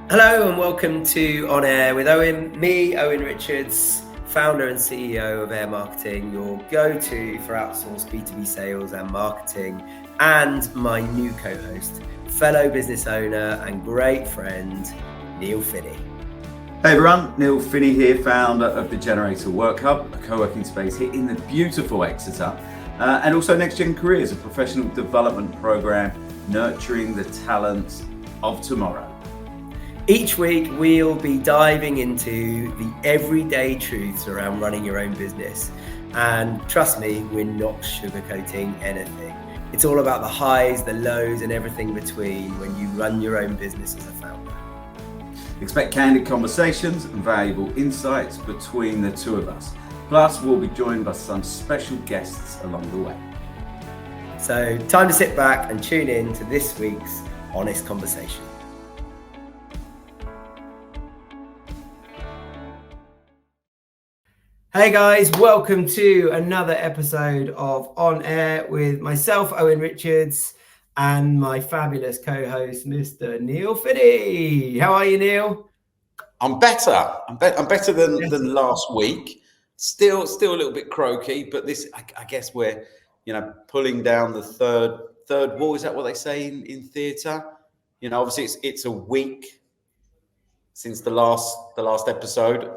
Hello and welcome to On Air with Owen. Me, Owen Richards, founder and CEO of Air Marketing, your go-to for outsourced B2B sales and marketing, and my new co-host, fellow business owner and great friend, Neil Finnie. Hey everyone, Neil Finnie here, founder of the Generator Work Hub, a co-working space here in the beautiful Exeter, and also Next Gen Careers, a professional development program nurturing the talents of tomorrow. Each week, we'll be diving into the everyday truths around running your own business. And trust me, we're not sugarcoating anything. It's all about the highs, the lows, and everything between when you run your own business as a founder. Expect candid conversations and valuable insights between the two of us. Plus, we'll be joined by some special guests along the way. So, time to sit back and tune in to this week's honest conversation. Hey guys, welcome to another episode of On Air with myself, Owen Richards, and my fabulous co-host, Mr. Neil Finnie. How are you, Neil? I'm better. I'm better than last week. Still a little bit croaky, but this, I guess, we're pulling down the third wall. Is that what they say in theatre? Obviously it's a week since the last episode.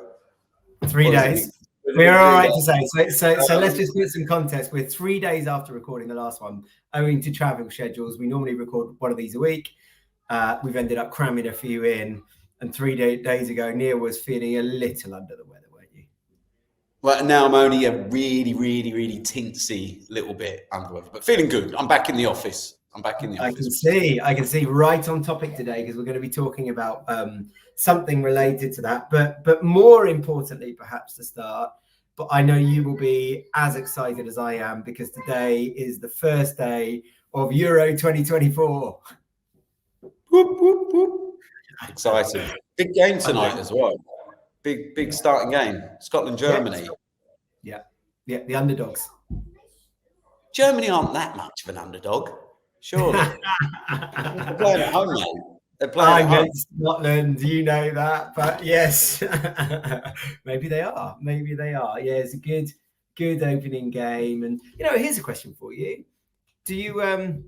3 days. We're all right to say. So let's just put some context. We're 3 days after recording the last one, owing to travel schedules. We normally record one of these a week. We've ended up cramming a few in. And 3 days ago, Neil was feeling a little under the weather, weren't you? Well, now I'm only a really, really, really teensy little bit under the weather, but feeling good. I'm back in the office. I can see right on topic today because we're going to be talking about something related to that. But more importantly, perhaps to start, but I know you will be as excited as I am because today is the first day of Euro 2024. Whoop, whoop, whoop. Exciting. Big game tonight as well. Big starting game. Scotland, Germany. Yeah, the underdogs. Germany aren't that much of an underdog. Surely. They're playing at home, mate. They're playing at home. Scotland, you know that, but yes, maybe they are. Yeah, it's a good opening game. And here's a question for you: do you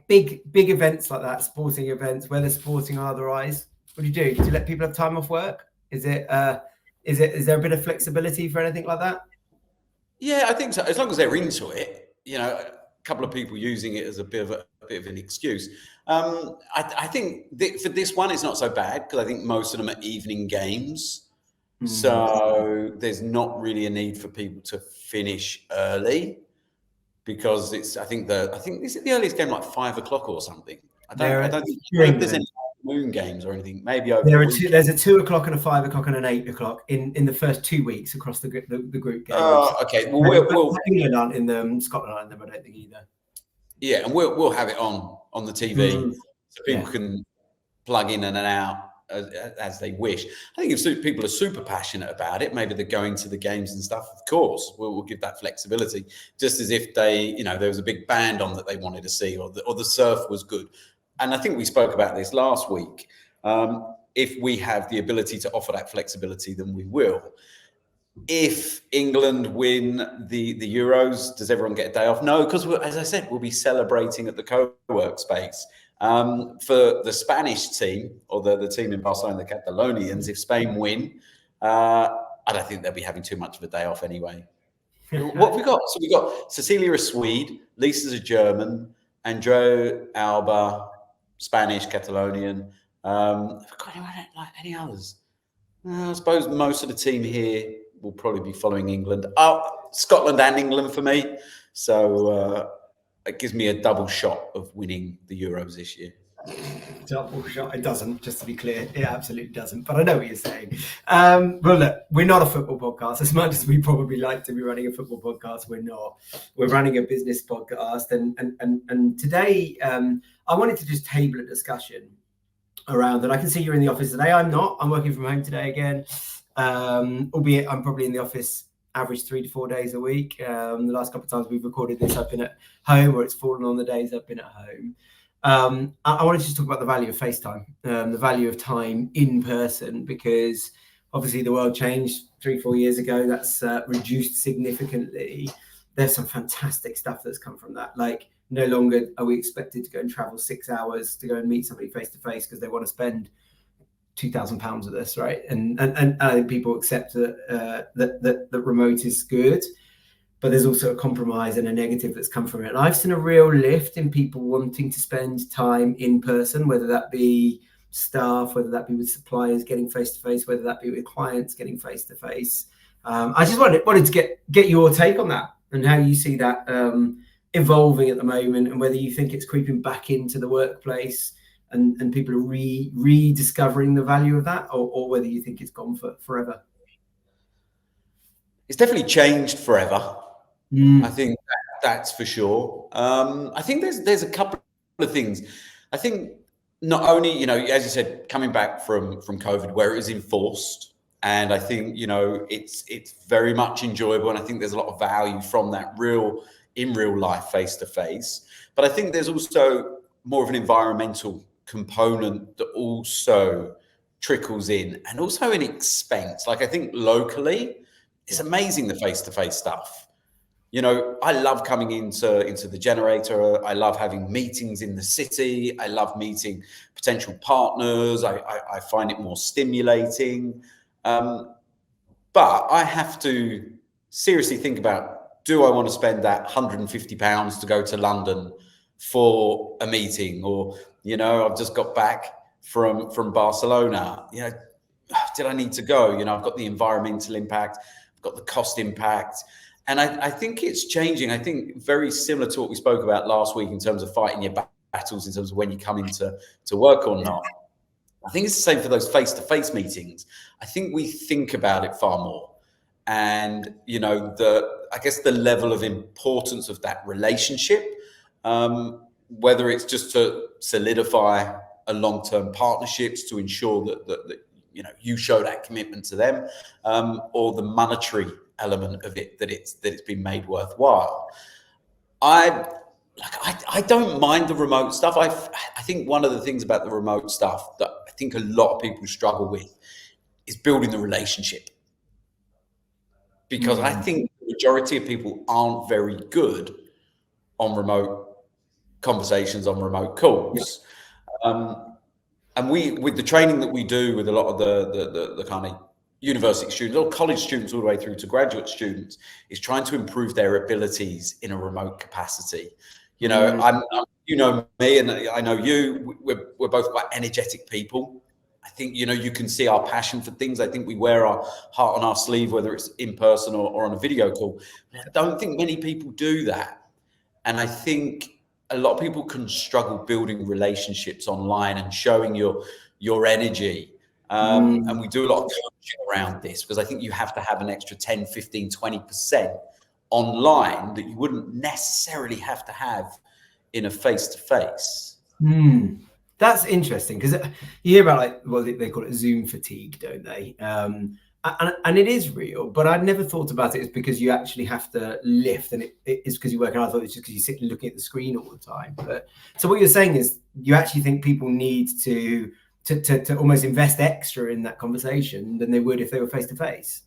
big events like that, sporting events, whether sporting or otherwise, what do you do? Do you let people have time off work? Is there a bit of flexibility for anything like that? Yeah, I think so. As long as they're into it, a couple of people using it as a bit of an excuse. I think for this one, it's not so bad because I think most of them are evening games, so there's not really a need for people to finish early because I think is it the earliest game like 5 o'clock or something? I don't think there's any afternoon games or anything. Maybe over there's a 2 o'clock and a 5 o'clock and an 8 o'clock in the first 2 weeks across the group games. Oh, okay. Well, England aren't in them, Scotland aren't in them, I don't think either. Yeah, and we'll have it on the TV so people can plug in and out as they wish. I think if people are super passionate about it, maybe they're going to the games and stuff. Of course, we'll give that flexibility. Just as if there was a big band on that they wanted to see, or the surf was good. And I think we spoke about this last week. If we have the ability to offer that flexibility, then we will. If England win the Euros, does everyone get a day off? No, because as I said, we'll be celebrating at the co-work space. For the Spanish team or the team in Barcelona, the Catalonians, if Spain win, I don't think they'll be having too much of a day off anyway. What have we got? So we got Cecilia a Swede, Lisa's a German, Andrew, Alba, Spanish, Catalonian. Have we got any others? I suppose most of the team here will probably be following England. Scotland and England for me. So it gives me a double shot of winning the Euros this year. Double shot? It doesn't, just to be clear. It absolutely doesn't. But I know what you're saying. Well, look, we're not a football podcast. As much as we probably like to be running a football podcast, we're not. We're running a business podcast. And today, I wanted to just table a discussion around that. I can see you're in the office today. I'm not. I'm working from home today again. Albeit I'm probably in the office average 3 to 4 days a week. The last couple of times we've recorded this, I've been at home, or it's fallen on the days I've been at home. I wanted to talk about the value of FaceTime, the value of time in person, because obviously the world changed 3-4 years ago. That's reduced significantly. There's some fantastic stuff that's come from that. Like, no longer are we expected to go and travel 6 hours to go and meet somebody face to face because they want to spend £2,000 with us, right? And I think people accept that remote is good, but there's also a compromise and a negative that's come from it. And I've seen a real lift in people wanting to spend time in person, whether that be staff, whether that be with suppliers getting face to face, whether that be with clients getting face to face. I just wanted to get your take on that and how you see that evolving at the moment, and whether you think it's creeping back into the workplace and people are rediscovering the value of that, or whether you think it's gone forever. It's definitely changed forever. I think that's for sure. I think there's a couple of things. I think not only, you know, as you said, coming back from COVID, where it was enforced, and I think, you know, it's very much enjoyable, and I think there's a lot of value from that in real life face to face. But I think there's also more of an environmental component that also trickles in, and also an expense. Like, I think locally, it's amazing, the face to face stuff. You know, I love coming into the Generator. I love having meetings in the city. I love meeting potential partners. I find it more stimulating. But I have to seriously think about, do I want to spend that £150 to go to London for a meeting? Or, you know, I've just got back from Barcelona. You know, did I need to go? You know, I've got the environmental impact, I've got the cost impact. And I think it's changing. I think very similar to what we spoke about last week in terms of fighting your battles, in terms of when you come into work or not. I think it's the same for those face-to-face meetings. I think we think about it far more. And, you know, I guess the level of importance of that relationship, whether it's just to solidify a long-term partnerships to ensure that you know, you show that commitment to them, or the monetary element of it, that it's been made worthwhile. I don't mind the remote stuff. I think one of the things about the remote stuff that I think a lot of people struggle with is building the relationship, because I think the majority of people aren't very good on remote conversations, on remote calls. And with the training that we do with a lot of the kind of university students or college students all the way through to graduate students, is trying to improve their abilities in a remote capacity. You know, you know me, and I know you. We're both quite energetic people. I think, you know, you can see our passion for things. I think we wear our heart on our sleeve, whether it's in person or on a video call. I don't think many people do that. And I think a lot of people can struggle building relationships online and showing your energy. And we do a lot of coaching around this, because I think you have to have an extra 10, 15, 20% online that you wouldn't necessarily have to have in a face-to-face. That's interesting, because you hear about, like, well, they call it Zoom fatigue, don't they? And it is real, but I'd never thought about it as because you actually have to lift, and it's because you work. And I thought it's just because you sit and looking at the screen all the time. But so what you're saying is you actually think people need to almost invest extra in that conversation than they would if they were face to face.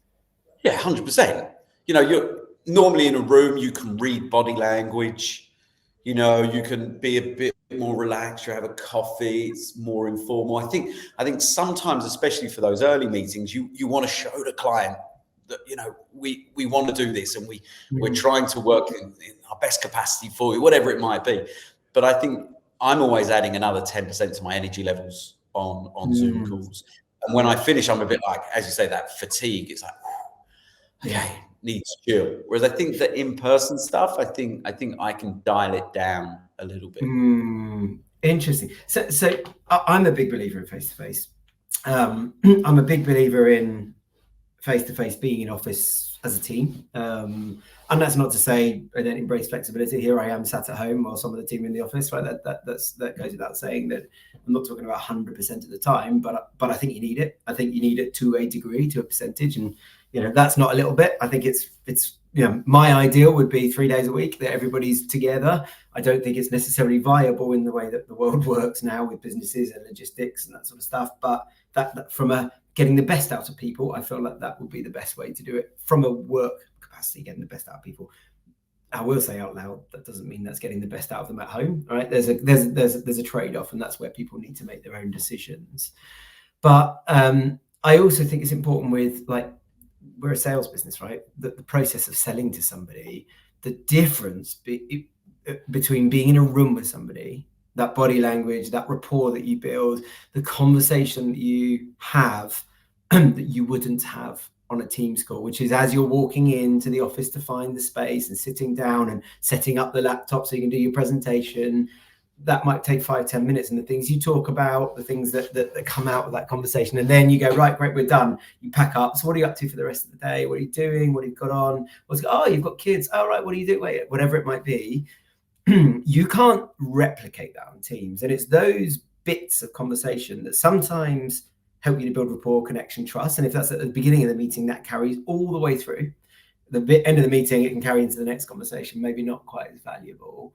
Yeah, 100%. You know, you're normally in a room, you can read body language. You know, you can be a bit more relaxed. You have a coffee. It's more informal. I think sometimes, especially for those early meetings, you want to show the client that, you know, we want to do this, and we're trying to work in our best capacity for you, whatever it might be. But I think I'm always adding another 10% to my energy levels on Zoom calls. And when I finish, I'm a bit like, as you say, that fatigue. It's like, okay, needs to chill. Whereas I think the in-person stuff, I think I can dial it down a little bit. Interesting. So I'm a big believer in face-to-face. I'm a big believer in face-to-face being in office as a team. And that's not to say I don't embrace flexibility. Here I am sat at home while some of the team in the office, right? That goes without saying. That I'm not talking about 100% of the time, but I think you need it. I think you need it to a degree, to a percentage. And, you know, that's not a little bit. I think it's my ideal would be 3 days a week that everybody's together. I don't think it's necessarily viable in the way that the world works now with businesses and logistics and that sort of stuff. But that from getting the best out of people, I feel like that would be the best way to do it from a work capacity, getting the best out of people. I will say out loud, that doesn't mean that's getting the best out of them at home, right? There's a trade-off, and that's where people need to make their own decisions. But I also think it's important with, like, we're a sales business, right? The process of selling to somebody, the difference between being in a room with somebody, that body language, that rapport that you build, the conversation that you have that you wouldn't have on a Teams call, which is as you're walking into the office to find the space and sitting down and setting up the laptop so you can do your presentation. That might take 5-10 minutes, and the things you talk about, the things that come out of that conversation, and then you go, right, great, we're done. You pack up. So what are you up to for the rest of the day? What are you doing? What have you got on? Oh, you've got kids. Oh, right, what do you do? Wait, whatever it might be. You can't replicate that on Teams. And it's those bits of conversation that sometimes help you to build rapport, connection, trust. And if that's at the beginning of the meeting, that carries all the way through. The end of the meeting, it can carry into the next conversation, maybe not quite as valuable.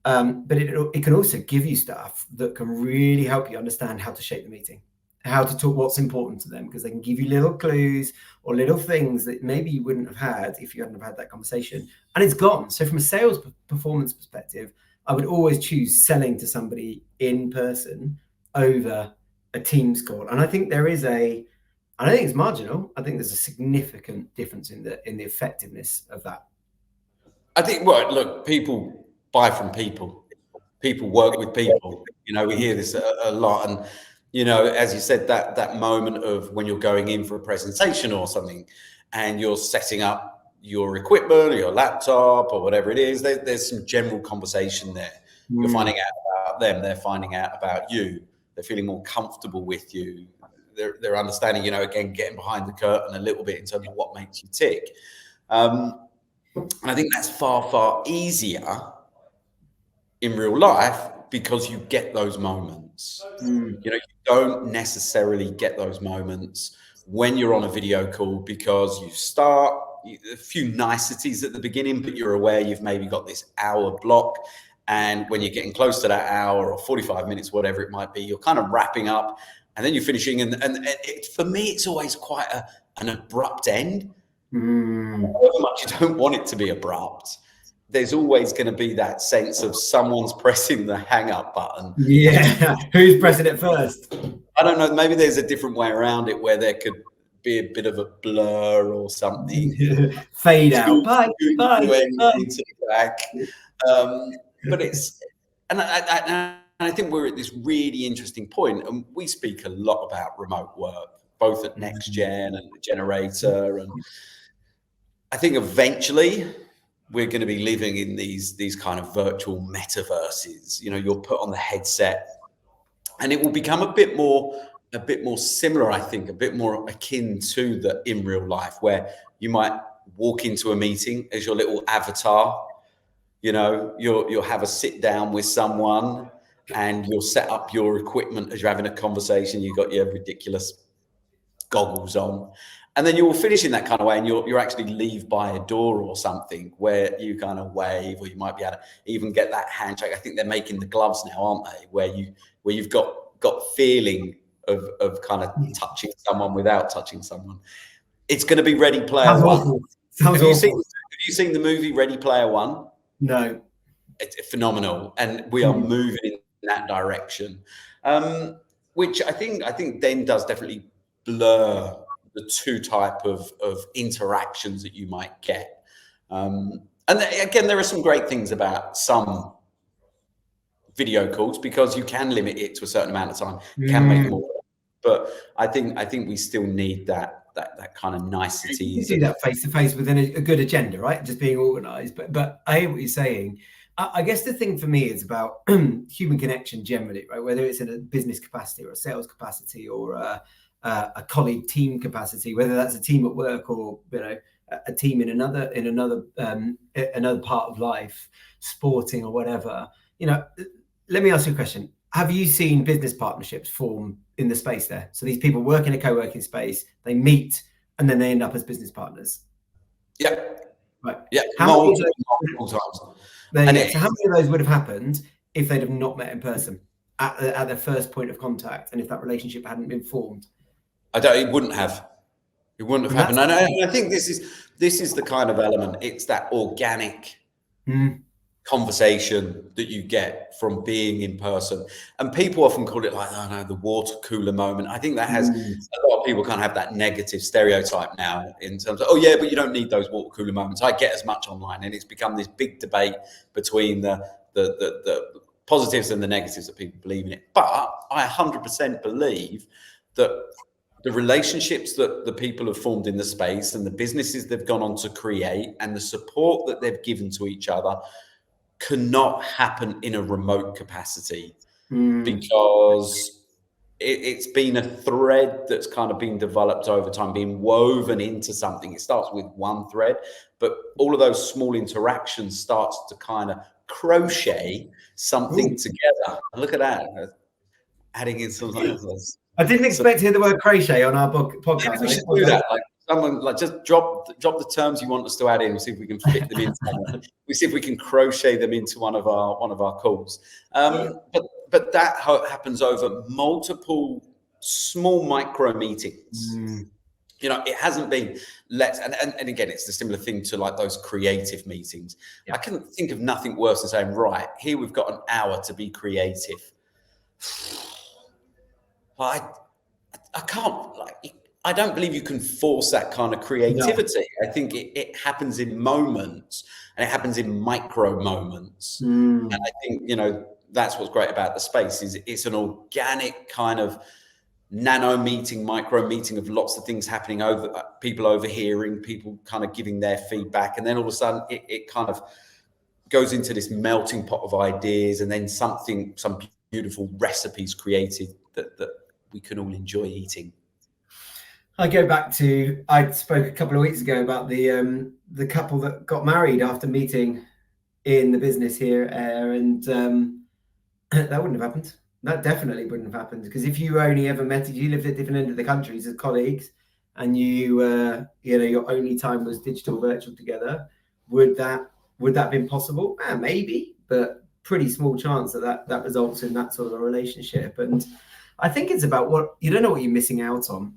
But it can also give you stuff that can really help you understand how to shape the meeting, how to talk, what's important to them, because they can give you little clues or little things that maybe you wouldn't have had if you hadn't have had that conversation. And it's gone. So from a sales performance perspective, I would always choose selling to somebody in person over a Teams call. And I think I don't think it's marginal. I think there's a significant difference in the effectiveness of that. I think, well, look, people buy from people. People work with people. We hear this a lot. And, as you said, that moment of when you're going in for a presentation or something and you're setting up your equipment or your laptop or whatever it is, there's some general conversation there. You're finding out about them. They're finding out about you. They're feeling more comfortable with you. They're understanding, again, getting behind the curtain a little bit in terms of what makes you tick. And I think that's far, far easier in real life because you get those moments. You don't necessarily get those moments when you're on a video call, because you start a few niceties at the beginning, but you're aware you've maybe got this hour block. And when you're getting close to that hour or 45 minutes, whatever it might be, you're kind of wrapping up and then you're finishing. And for me, it's always quite an abrupt end. However much you don't want it to be abrupt, there's always going to be that sense of someone's pressing the hang up button. Yeah. Who's pressing it first? I don't know. Maybe there's a different way around it where there could be a bit of a blur or something. Fade out. Bye. Into the back. But and I think we're at this really interesting point, and we speak a lot about remote work, both at Next Gen and the Generator. And I think eventually we're going to be living in these kind of virtual metaverses. You're put on the headset, and it will become a bit more similar, I think, a bit more akin to the in real life, where you might walk into a meeting as your little avatar. You'll have a sit down with someone and you'll set up your equipment as you're having a conversation. You've got your ridiculous goggles on, and then you will finish in that kind of way, and you'll actually leave by a door or something where you kind of wave, or you might be able to even get that handshake. I think they're making the gloves now, aren't they? Where you've got feeling of kind of touching someone without touching someone. It's going to be Ready Player One. Have you seen the movie Ready Player One? No. It's phenomenal, and we are moving in that direction, which I think then does definitely blur the two type of interactions that you might get. And again, there are some great things about some video calls because you can limit it to a certain amount of time, can make more. But I think we still need that kind of niceties. You do that face to face within a good agenda, right? Just being organised. But I hear what you're saying. I guess the thing for me is about human connection generally, right? Whether it's in a business capacity or a sales capacity or a colleague team capacity, whether that's a team at work or a team in another part of life, sporting or whatever. Let me ask you a question. Have you seen business partnerships form in the space there? So these people work in a co-working space, they meet, and then they end up as business partners. Yeah. Right. Yeah, How many multiple times. so how many of those would have happened if they'd have not met in person at their first point of contact, and if that relationship hadn't been formed? It wouldn't have. It wouldn't have happened. And I think this is the kind of element. It's that organic conversation that you get from being in person. And people often call it like, oh no, the water cooler moment. I think that has a lot of people kind of have that negative stereotype now in terms of, oh yeah, but you don't need those water cooler moments. I get as much online, and it's become this big debate between the positives and the negatives that people believe in it. But I 100% believe that the relationships that the people have formed in the space and the businesses they've gone on to create and the support that they've given to each other cannot happen in a remote capacity, because it's been a thread that's kind of been developed over time, being woven into something. It starts with one thread, but all of those small interactions starts to kind of crochet something together. And look at that, adding in something else. I didn't expect to hear the word crochet on our podcast. Maybe we should do that. Like someone, like just drop the terms you want us to add in, and see if we can fit them in. We see if we can crochet them into one of our calls. But that happens over multiple small micro meetings. You know, it hasn't been and again, it's the similar thing to like those creative meetings. I couldn't think of nothing worse than saying, right, here we've got an hour to be creative. I can't, like, I don't believe you can force that kind of creativity. No. I think it happens in moments, and it happens in micro moments. And I think, you know, that's what's great about the space is it's an organic kind of nano meeting, micro meeting of lots of things happening, over people overhearing, people kind of giving their feedback. And then all of a sudden it kind of goes into this melting pot of ideas, and then some beautiful recipes created that we can all enjoy eating. I go back to, I spoke a couple of weeks ago about the couple that got married after meeting in the business here, and that wouldn't have happened. That definitely wouldn't have happened, because if you only ever met, if you lived at different ends of the countries as colleagues, and you know, your only time was digital, virtual together, would that have been possible? Maybe, but pretty small chance that results in that sort of a relationship. And I think it's about what you don't know what you're missing out on.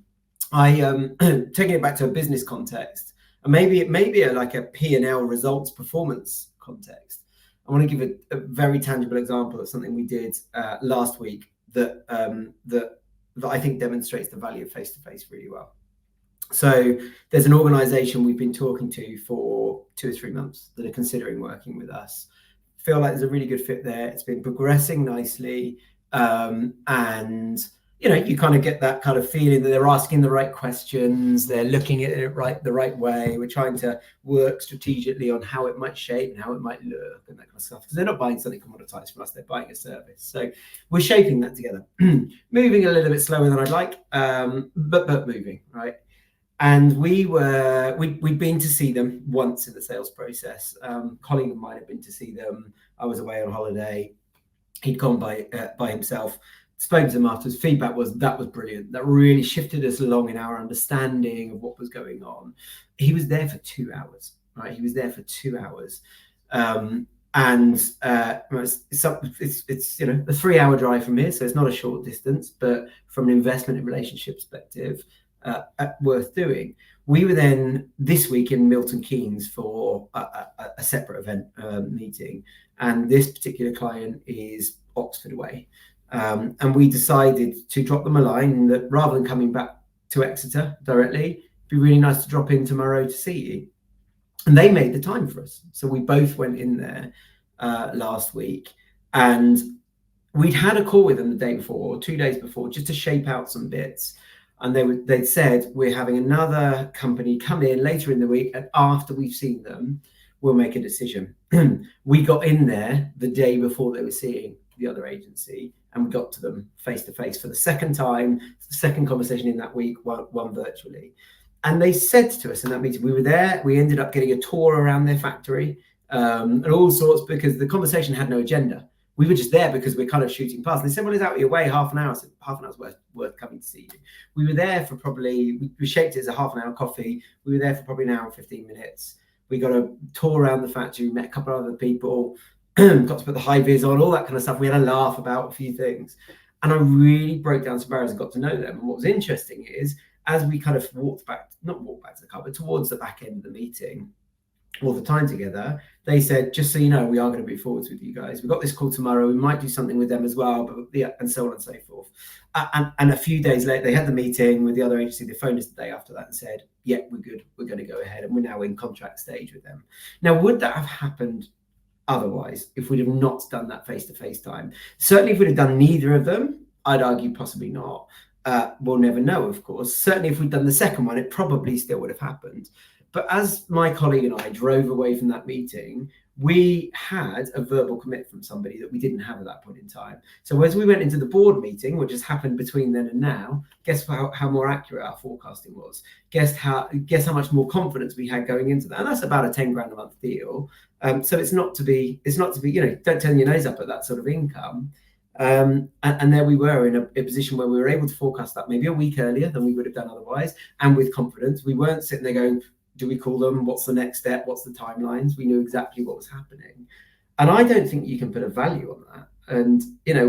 Taking it back to a business context, and maybe like a P&L results performance context. I want to give a very tangible example of something we did last week that I think demonstrates the value of face-to-face really well. So there's an organization we've been talking to for 2 or 3 months that are considering working with us. Feel like there's a really good fit there. It's been progressing nicely. And you know, you kind of get that kind of feeling that they're asking the right questions, they're looking at it the right way. We're trying to work strategically on how it might shape and how it might look and that kind of stuff, because they're not buying something commoditized from us, they're buying a service. So we're shaping that together. Moving a little bit slower than I'd like, but moving, right? And we'd been to see them once in the sales process. Colleague of mine had been to see them. I was away on holiday. He'd gone by himself. Spoke to them afterwards. Feedback was that was brilliant. That really shifted us along in our understanding of what was going on. He was there for 2 hours, right? He was there for 2 hours, and it's you know, a 3-hour drive from here, so it's not a short distance. But from an investment and relationship perspective, worth doing. We were then this week in Milton Keynes for a separate event meeting, and this particular client is Oxford way. And we decided to drop them a line that rather than coming back to Exeter directly, it'd be really nice to drop in tomorrow to see you. And they made the time for us. So we both went in there last week, and we'd had a call with them the day before, or 2 days before, just to shape out some bits. And they'd said, we're having another company come in later in the week, and after we've seen them, we'll make a decision. We got in there the day before they were seeing the other agency, and we got to them face to face for the second time, the second conversation in that week, one virtually. And they said to us in that meeting, we were there, we ended up getting a tour around their factory and all sorts, because the conversation had no agenda. We were just there because we're kind of shooting past. And they said, well, it's out of your way, half an hour. I said, half an hour's worth coming to see you. We were there for probably, we shaped it as a half an hour coffee. We were there for probably an hour and 15 minutes. We got a tour around the factory, met a couple of other people, got to put the high vis on, all that kind of stuff. We had a laugh about a few things. And I really broke down some barriers and got to know them. And what was interesting is, as we kind of not walked back to the car, but towards the back end of the meeting, all the time together, they said, just so you know, we are going to move forwards with you guys. We've got this call tomorrow. We might do something with them as well, but yeah, and so on and so forth. And a few days later, they had the meeting with the other agency. They phoned us the day after that and said, yeah, we're good. We're going to go ahead. And we're now in contract stage with them. Now, would that have happened otherwise if we'd have not done that face-to-face time? Certainly, if we'd have done neither of them, I'd argue possibly not. We'll never know, of course. Certainly, if we'd done the second one, it probably still would have happened. But as my colleague and I drove away from that meeting, we had a verbal commit from somebody that we didn't have at that point in time. So as we went into the board meeting, which has happened between then and now, guess how more accurate our forecasting was. Guess how much more confidence we had going into that. And that's about a 10 grand a month deal. So it's not to be, don't turn your nose up at that sort of income. And there we were in a position where we were able to forecast that maybe a week earlier than we would have done otherwise, and with confidence. We weren't sitting there going, do we call them? What's the next step? What's the timelines? We knew exactly what was happening. And I don't think you can put a value on that. And,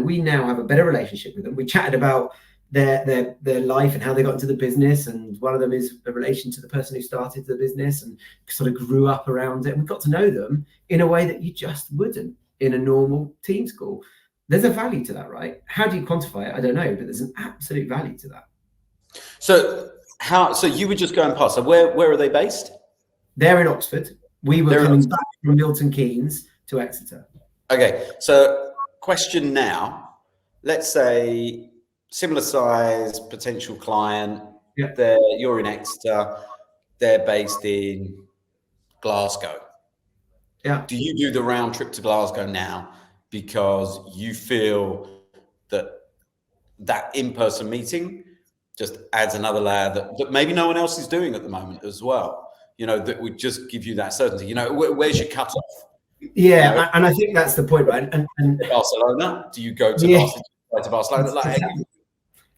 we now have a better relationship with them. We chatted about their life and how they got into the business. And one of them is a relation to the person who started the business and sort of grew up around it. And we got to know them in a way that you just wouldn't in a normal team call. There's a value to that, right? How do you quantify it? I don't know, but there's an absolute value to that. So you were just going past. So where are they based? They're in Oxford. We were coming back from Milton Keynes to Exeter. Okay. So question now, let's say similar size, potential client. Yeah. You're in Exeter. They're based in Glasgow. Yeah. Do you do the round trip to Glasgow now because you feel that in-person meeting just adds another layer that maybe no one else is doing at the moment as well, that would just give you that certainty, where's your cutoff? Yeah. And I think that's the point, right? And Barcelona, do you go to Barcelona?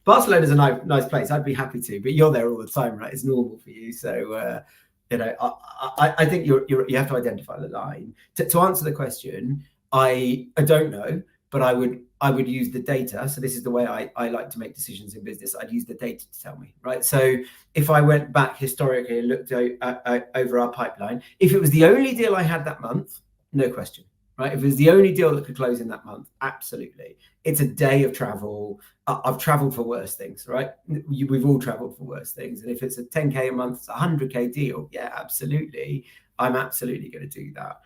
Barcelona's a nice place. I'd be happy to, but you're there all the time, right? It's normal for you. So, I think you have to identify the line. To answer the question, I don't know, but I would use the data. So this is the way I like to make decisions in business. I'd use the data to tell me, right? So if I went back historically and looked over our pipeline, if it was the only deal I had that month, no question, right? If it was the only deal that could close in that month, absolutely. It's a day of travel. I've traveled for worse things, right? We've all traveled for worse things. And if it's a 10K a month, it's a 100K deal. Yeah, absolutely. I'm absolutely going to do that.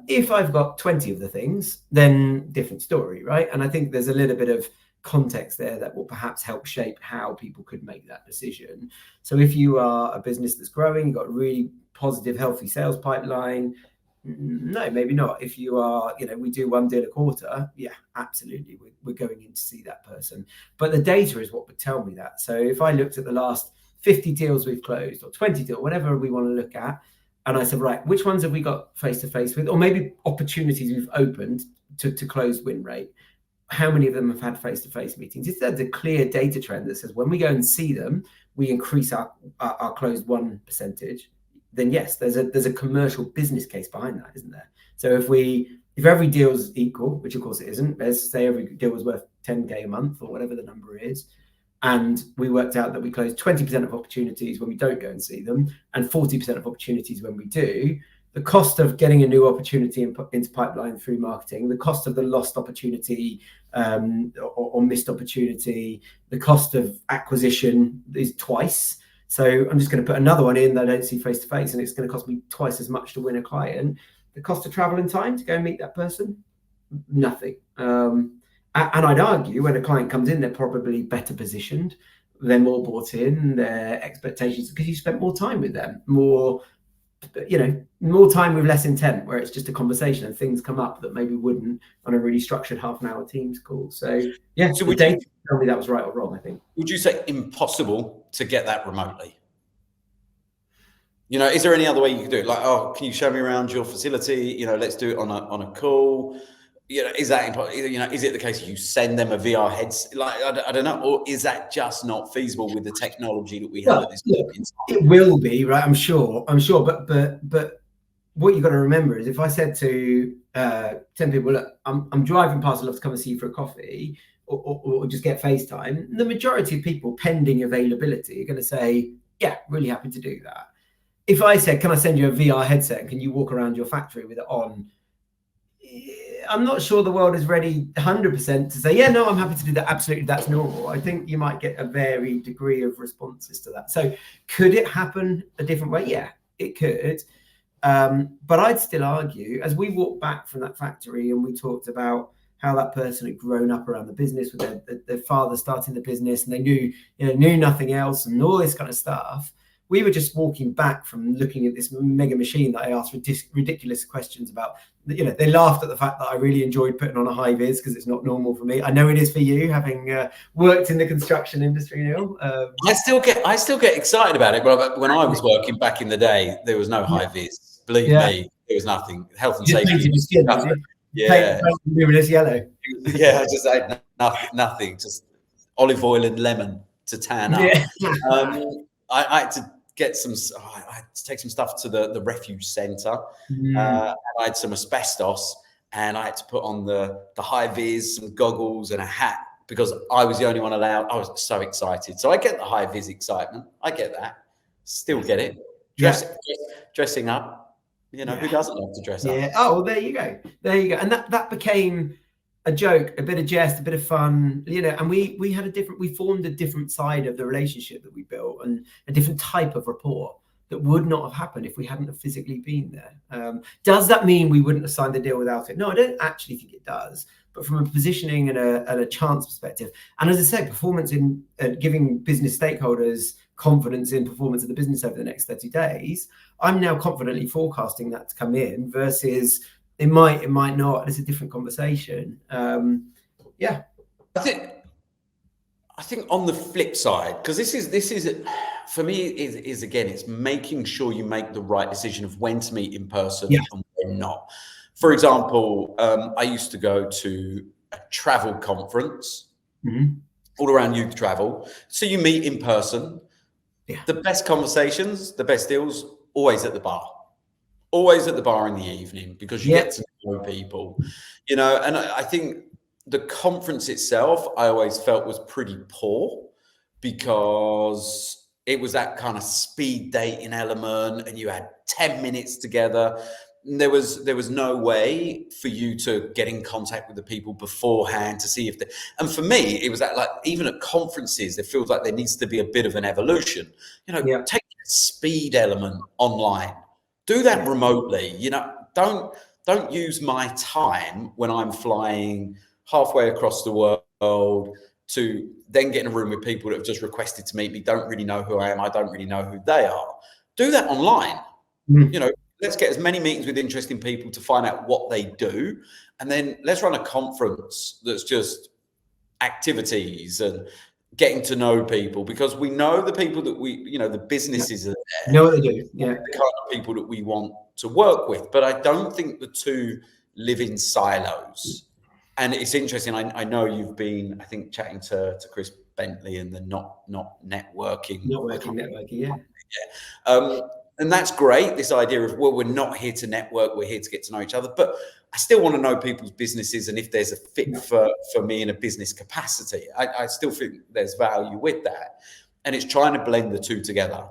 If I've got 20 of the things, then different story, right? And I think there's a little bit of context there that will perhaps help shape how people could make that decision. So if you are a business that's growing, you've got a really positive, healthy sales pipeline, no, maybe not. If you are, we do one deal a quarter, yeah, absolutely. We're going in to see that person. But the data is what would tell me that. So if I looked at the last 50 deals we've closed or 20 deals, whatever we want to look at, and I said, right, which ones have we got face-to-face with? Or maybe opportunities we've opened to close win rate. How many of them have had face-to-face meetings? If there's a clear data trend that says when we go and see them, we increase our closed won percentage, then yes, there's a commercial business case behind that, isn't there? So if every deal is equal, which of course it isn't, let's say every deal was worth 10K a month or whatever the number is, and we worked out that we close 20% of opportunities when we don't go and see them and 40% of opportunities when we do, the cost of getting a new opportunity into pipeline through marketing, the cost of the lost opportunity or missed opportunity, the cost of acquisition is twice. So I'm just going to put another one in that I don't see face-to-face, and it's going to cost me twice as much to win a client. The cost of travel and time to go and meet that person, nothing. And I'd argue when a client comes in, they're probably better positioned, they're more bought in, their expectations, because you spent more time with them, more time with less intent, where it's just a conversation and things come up that maybe wouldn't on a really structured half-an-hour Teams call. So yeah, so would you tell me that was right or wrong? I think. Would you say impossible to get that remotely? Is there any other way you could do it? Like, can you show me around your facility? Let's do it on a call. Is that impossible? Is it the case you send them a VR headset? Like, I don't know, or is that just not feasible with the technology that we have at this point in time? It will be, right? I'm sure, but what you've got to remember is if I said to 10 people, look, I'm driving past, I'd love to come and see you for a coffee or just get FaceTime, the majority of people, pending availability, are going to say, yeah, really happy to do that. If I said, can I send you a VR headset and can you walk around your factory with it on? I'm not sure the world is ready 100% to say, yeah, no, I'm happy to do that. Absolutely, that's normal. I think you might get a varied degree of responses to that. So could it happen a different way? Yeah, it could. But I'd still argue, as we walked back from that factory and we talked about how that person had grown up around the business with their father starting the business and they knew nothing else and all this kind of stuff. We were just walking back from looking at this mega machine that I asked ridiculous questions about. They laughed at the fact that I really enjoyed putting on a high vis because it's not normal for me. I know it is for you, having worked in the construction industry, Neil. I still get excited about it. But when I was working back in the day, there was no high vis. Believe me, there was nothing. Health and safety. Yeah, luminous yellow. Yeah, I just had nothing. Just olive oil and lemon to tan up. Yeah. I had to get I had to take some stuff to the refuge centre. And I had some asbestos, and I had to put on the high vis, some goggles, and a hat because I was the only one allowed. I was so excited. So I get the high vis excitement. I get that. Still get it. Dressing up. Who doesn't love to dress up? Yeah. Oh, well, there you go. And that became a joke, a bit of jest, a bit of fun, and we formed a different side of the relationship that we built and a different type of rapport that would not have happened if we hadn't have physically been there. Does that mean we wouldn't have signed the deal without it? No, I don't actually think it does. But from a positioning and a chance perspective, and as I said, performance in giving business stakeholders confidence in performance of the business over the next 30 days, I'm now confidently forecasting that to come in versus it might not. It's a different conversation. Yeah. I think on the flip side, because this is for me is again, it's making sure you make the right decision of when to meet in person and when not. For example, I used to go to a travel conference all around youth travel. So you meet in person. Yeah. The best conversations, the best deals, always at the bar. Always at the bar in the evening because you get to know people, and I think the conference itself, I always felt was pretty poor because it was that kind of speed dating element and you had 10 minutes together. And there was no way for you to get in contact with the people beforehand to see and for me, it was that like, even at conferences, it feels like there needs to be a bit of an evolution, take the speed element online. Do that remotely, don't use my time when I'm flying halfway across the world to then get in a room with people that have just requested to meet me, don't really know who I am, I don't really know who they are. Do that online. Let's get as many meetings with interesting people to find out what they do. And then let's run a conference that's just activities and getting to know people, because we know the people that the businesses are there. Know what they do. Yeah. The kind of people that we want to work with. But I don't think the two live in silos. And it's interesting. I know you've been, I think, chatting to Chris Bentley and the not networking. Yeah. And that's great. This idea of, well, we're not here to network, we're here to get to know each other. But I still want to know people's businesses and if there's a fit for me in a business capacity. I still think there's value with that. And it's trying to blend the two together.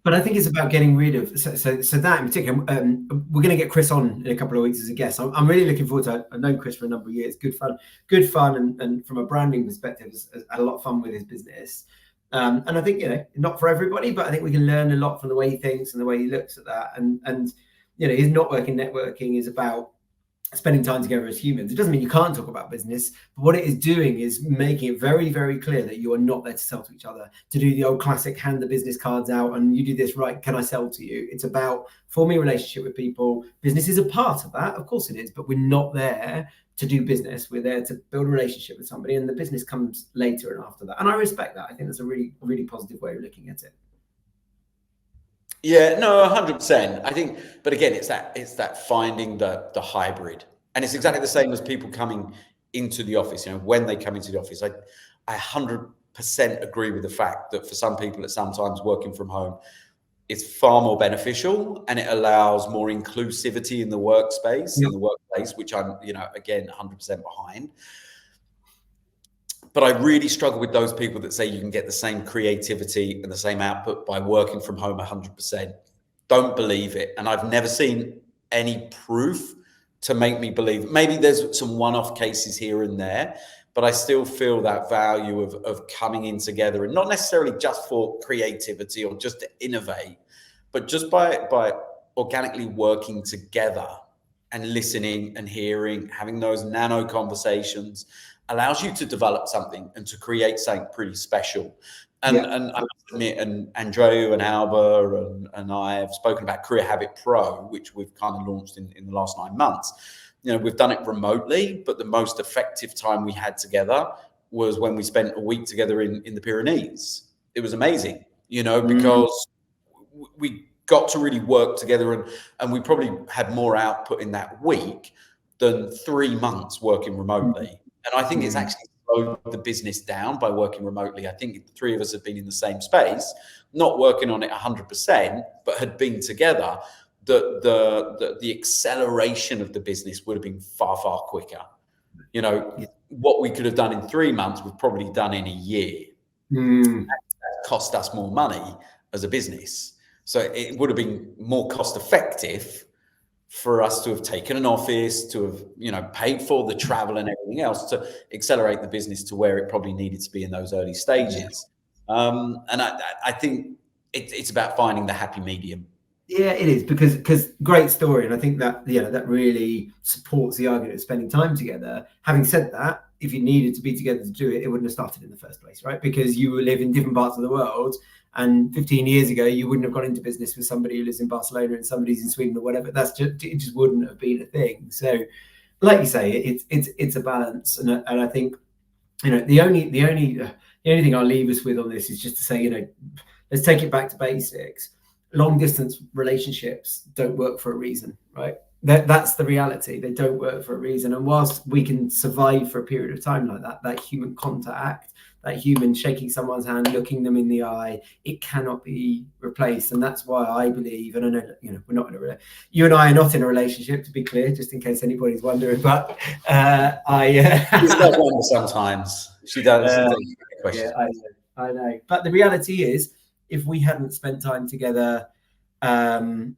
But I think it's about getting rid of so that in particular. We're going to get Chris on in a couple of weeks as a guest. I'm really looking forward to it. I've known Chris for a number of years. Good fun, and from a branding perspective, has had a lot of fun with his business. And I think not for everybody, but I think we can learn a lot from the way he thinks and the way he looks at that. And his networking is about spending time together as humans. It doesn't mean you can't talk about business, but what it is doing is making it very, very clear that you are not there to sell to each other, to do the old classic hand the business cards out and you do this right, can I sell to you? It's about forming a relationship with people. Business is a part of that, of course it is, but we're not there to do business. We're there to build a relationship with somebody, and the business comes later and after that. And I respect that. I think that's a really, really positive way of looking at it. Yeah, no, 100%. I think, but again, it's that finding the hybrid, and it's exactly the same as people coming into the office. When they come into the office, I 100% agree with the fact that for some people, it's sometimes working from home it's far more beneficial, and it allows more inclusivity in the workspace, in the workplace, which I'm, again, 100% behind. But I really struggle with those people that say you can get the same creativity and the same output by working from home 100%. Don't believe it. And I've never seen any proof to make me believe. Maybe there's some one-off cases here and there, but I still feel that value of coming in together, and not necessarily just for creativity or just to innovate, but just by organically working together and listening and hearing, having those nano conversations allows you to develop something and to create something pretty special. And I must admit, and Andreu and Alba and I have spoken about Career Habit Pro, which we've kind of launched in the last 9 months. We've done it remotely, but the most effective time we had together was when we spent a week together in the Pyrenees. It was amazing, because we got to really work together, and we probably had more output in that week than 3 months working remotely. And I think it's actually slowed the business down by working remotely. I think the three of us have been in the same space, not working on it 100%, but had been together. The acceleration of the business would have been far, far quicker. What we could have done in 3 months, we've probably done in a year. That cost us more money as a business. So it would have been more cost effective for us to have taken an office, to have, paid for the travel and everything else to accelerate the business to where it probably needed to be in those early stages. And I think it's about finding the happy medium. Yeah, it is, because great story. And I think that, that really supports the argument of spending time together. Having said that, if you needed to be together to do it, it wouldn't have started in the first place, right? Because you live in different parts of the world. And 15 years ago, you wouldn't have got into business with somebody who lives in Barcelona and somebody's in Sweden or whatever. It just wouldn't have been a thing. So, like you say, it's a balance. And I think, the only thing I'll leave us with on this is just to say, let's take it back to basics. Long distance relationships don't work for a reason, right? That's the reality. They don't work for a reason. And whilst we can survive for a period of time like that human contact, that human shaking someone's hand, looking them in the eye, it cannot be replaced. And that's why I believe, and I know, we're not in you and I are not in a relationship, to be clear, just in case anybody's wondering, but she does wonder sometimes. She does. I know. But the reality is, if we hadn't spent time together, in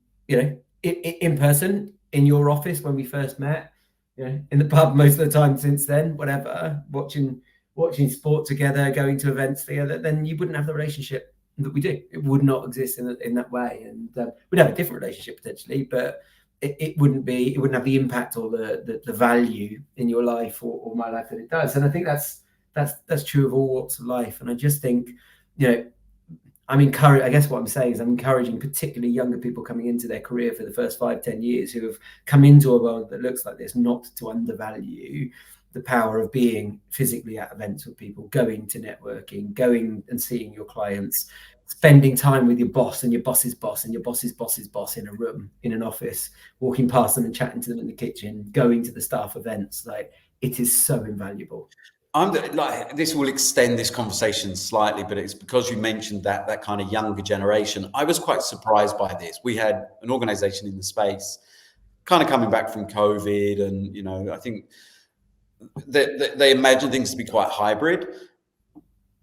person, in your office when we first met, in the pub most of the time since then, whatever, watching sport together, going to events together, then you wouldn't have the relationship that we do. It would not exist in that way. And we'd have a different relationship potentially, but it wouldn't have the impact or the value in your life or my life that it does. And I think that's true of all walks of life. And I just think, I'm encouraged. I guess what I'm saying is I'm encouraging particularly younger people coming into their career for the first 5-10 years who have come into a world that looks like this, not to undervalue the power of being physically at events with people, going to networking, going and seeing your clients, spending time with your boss and your boss's boss and your boss's boss's boss in a room, in an office, walking past them and chatting to them in the kitchen, going to the staff events. Like, it is so invaluable. This will extend this conversation slightly, but it's because you mentioned that kind of younger generation. I was quite surprised by this. We had an organization in the space kind of coming back from COVID, and, I think they imagined things to be quite hybrid,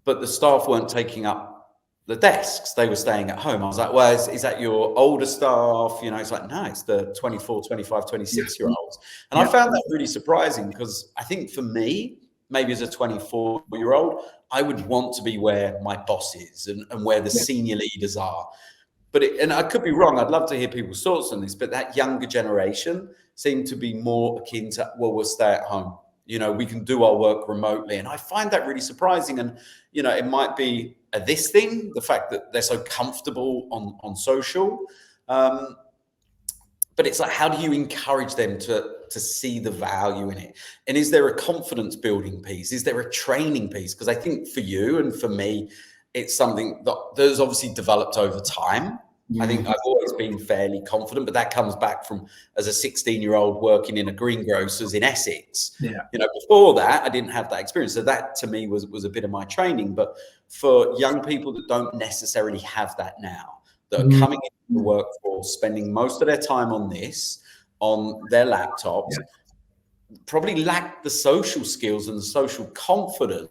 but the staff weren't taking up the desks. They were staying at home. I was like, well, is that your older staff? It's like, no, it's the 24, 25, 26-year-olds. And I found that really surprising, because I think for me, maybe as a 24-year-old, I would want to be where my boss is and where the senior leaders are. And I could be wrong. I'd love to hear people's thoughts on this, but that younger generation seemed to be more akin to, well, we'll stay at home. We can do our work remotely. And I find that really surprising. And, it might be this thing, the fact that they're so comfortable on social. But it's like, how do you encourage them to see the value in it? And is there a confidence building piece? Is there a training piece? Because I think for you and for me, it's something that's obviously developed over time. I think I've always been fairly confident, but that comes back from as a 16-year-old working in a greengrocer's in Essex. Before that, I didn't have that experience. So that to me was a bit of my training. But for young people that don't necessarily have that now, that are coming into the workforce, spending most of their time on their laptops, probably lack the social skills and the social confidence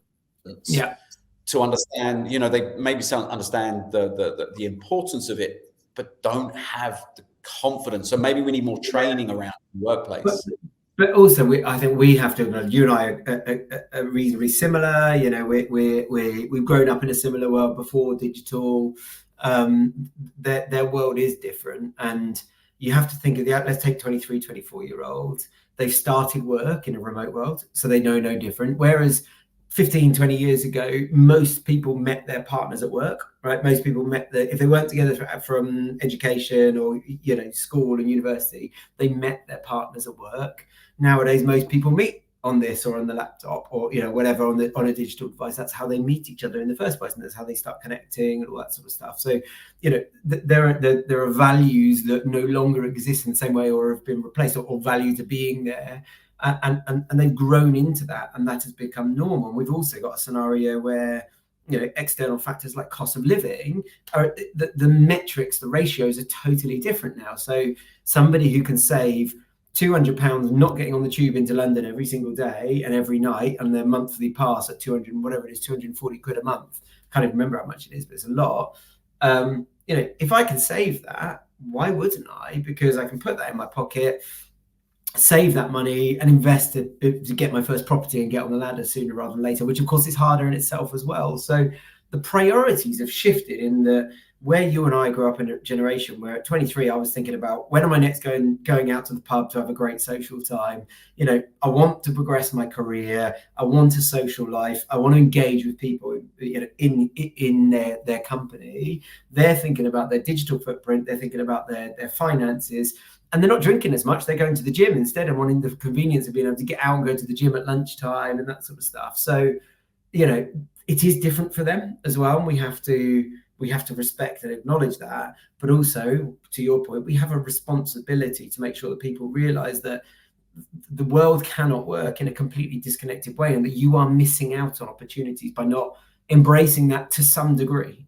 to understand, they maybe understand the importance of it, but don't have the confidence. So maybe we need more training around the workplace. But also, I think we have to. You and I are reasonably similar. We've grown up in a similar world before digital. Their world is different, and you have to think of let's take 23, 24-year-olds. They've started work in a remote world, so they know no different. Whereas 15, 20 years ago, most people met their partners at work, right? Most people if they weren't together from education or, school and university, they met their partners at work. Nowadays, most people meet on this or on the laptop or, whatever on a digital device. That's how they meet each other in the first place. And that's how they start connecting and all that sort of stuff. So, there are values that no longer exist in the same way or have been replaced or values are being there. And they've grown into that, and that has become normal. And we've also got a scenario where external factors like cost of living are the metrics, the ratios are totally different now. So somebody who can save £200 not getting on the tube into London every single day and every night, and their monthly pass at 200 whatever it is, 240 quid a month. Can't even remember how much it is, but it's a lot. If I can save that, why wouldn't I? Because I can put that in my pocket, save that money and invest to get my first property and get on the ladder sooner rather than later, which of course is harder in itself as well. So the priorities have shifted in where you and I grew up in a generation where at 23, I was thinking about when am I next going out to the pub to have a great social time? I want to progress my career. I want a social life. I want to engage with people, in their company. They're thinking about their digital footprint. They're thinking about their finances. And they're not drinking as much. They're going to the gym instead and wanting the convenience of being able to get out and go to the gym at lunchtime and that sort of stuff. So, it is different for them as well. And we have to respect and acknowledge that. But also, to your point, we have a responsibility to make sure that people realize that the world cannot work in a completely disconnected way and that you are missing out on opportunities by not embracing that to some degree.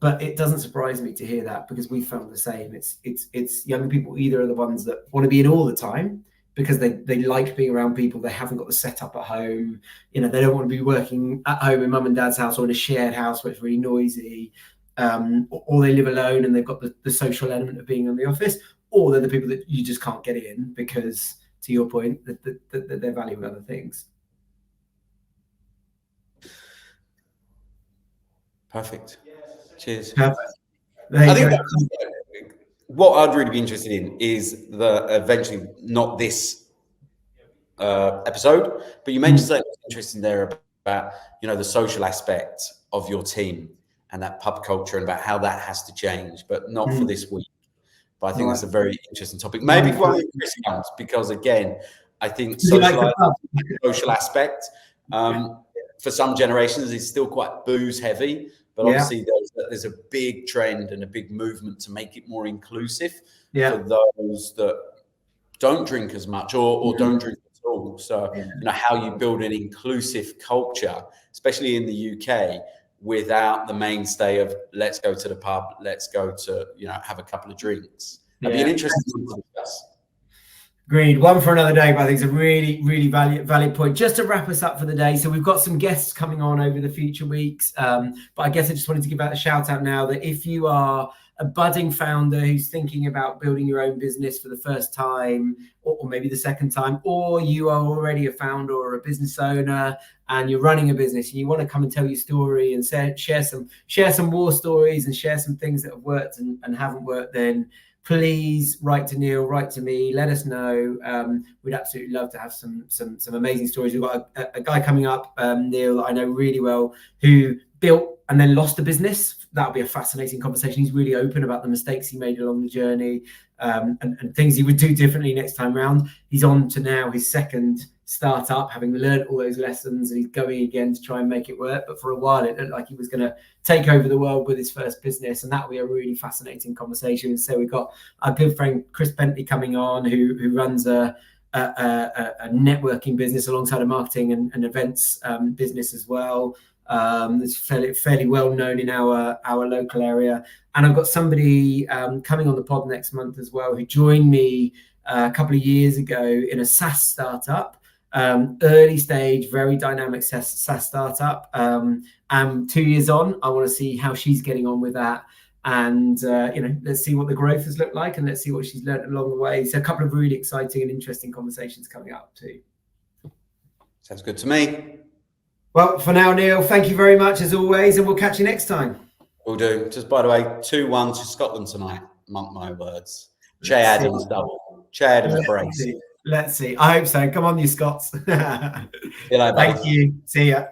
But it doesn't surprise me to hear that, because we found the same. It's younger people either are the ones that want to be in all the time because they like being around people. They haven't got the setup at home. They don't want to be working at home in mum and dad's house or in a shared house where it's really noisy. Or they live alone and they've got the social element of being in the office. Or they're the people that you just can't get in because, to your point, that they're valuing other things. Perfect. Cheers. Perfect. I think what I'd really be interested in is eventually not this episode, but you mentioned something interesting there about the social aspect of your team and that pub culture and about how that has to change, but not for this week. But I think that's a very interesting topic. Maybe for Chris comes, because again, I think social aspect for some generations is still quite booze heavy. But obviously, there's a big trend and a big movement to make it more inclusive for those that don't drink as much or don't drink at all. So, how you build an inclusive culture, especially in the UK, without the mainstay of let's go to the pub, let's go to, have a couple of drinks. That'd be an interesting thing to discuss. Agreed. One for another day, but I think it's a really, really valid point. Just to wrap us up for the day, so we've got some guests coming on over the future weeks, but I guess I just wanted to give out a shout out now that if you are a budding founder who's thinking about building your own business for the first time or maybe the second time, or you are already a founder or a business owner and you're running a business and you want to come and tell your story and share some war stories and share some things that have worked and haven't worked, then please write to Neil, write to me, let us know. We'd absolutely love to have some amazing stories. We've got a guy coming up, Neil, that I know really well, who built and then lost a business. That'll be a fascinating conversation. He's really open about the mistakes he made along the journey and things he would do differently next time round. He's on to now his second startup, having learned all those lessons, and he's going again to try and make it work. But for a while, it looked like he was going to take over the world with his first business, and that'll be a really fascinating conversation. So we've got our good friend Chris Bentley coming on, who runs a networking business alongside a marketing and events business as well. It's fairly well known in our local area. And I've got somebody coming on the pod next month as well, who joined me a couple of years ago in a SaaS startup, early stage, very dynamic SaaS startup. And 2 years on, I want to see how she's getting on with that. And, let's see what the growth has looked like, and let's see what she's learned along the way. So a couple of really exciting and interesting conversations coming up too. Sounds good to me. Well, for now, Neil, thank you very much as always, and we'll catch you next time. We'll do. Just by the way, 2-1 to Scotland tonight. Mark my words. Che Adams double. Che Adams brace. Let's see. I hope so. Come on, you Scots. See you later, Thank you. See ya.